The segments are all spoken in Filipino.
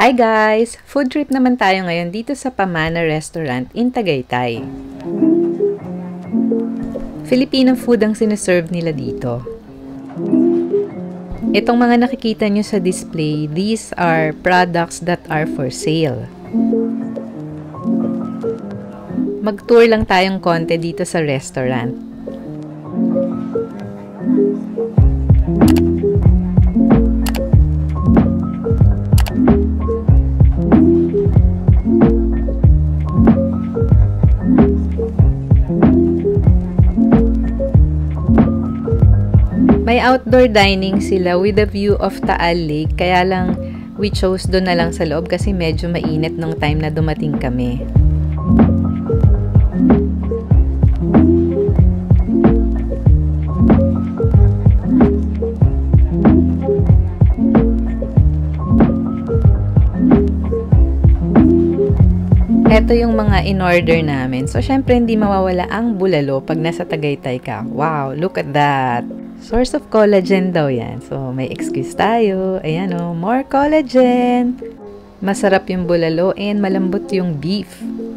Hi guys! Food trip naman tayo ngayon dito sa Pamana Restaurant in Tagaytay. Filipino food ang sinaserve nila dito. Itong mga nakikita nyo sa display, these are products that are for sale. Mag-tour lang tayong konti dito sa restaurant. May outdoor dining sila with a view of Taal Lake, kaya lang we chose doon na lang sa loob kasi medyo mainit nung time na dumating kami. Ito yung mga in-order namin. So, syempre, hindi mawawala ang bulalo pag nasa Tagaytay ka. Wow, look at that! Source of collagen daw yan. So, may excuse tayo. Ayan o, more collagen! Masarap yung bulalo and malambot yung beef.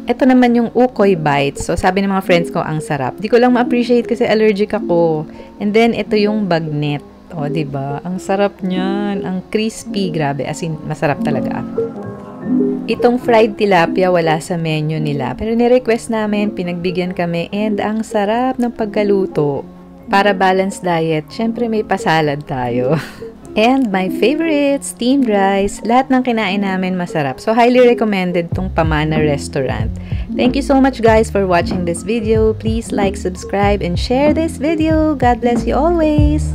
Ito naman yung ukoy bites. So, sabi ng mga friends ko, ang sarap. Di ko lang ma-appreciate kasi allergic ako. And then, ito yung bagnet. O, diba? Ang sarap niyan. Ang crispy. Grabe. As in, masarap talaga. Itong fried tilapia wala sa menu nila. Pero ni-request namin, pinagbigyan kami. And ang sarap ng pagkaluto. Para balanced diet, syempre may pasalad tayo. And my favorite, steamed rice. Lahat ng kinain namin masarap. So, highly recommended tong Pamana Restaurant. Thank you so much guys for watching this video. Please like, subscribe, and share this video. God bless you always!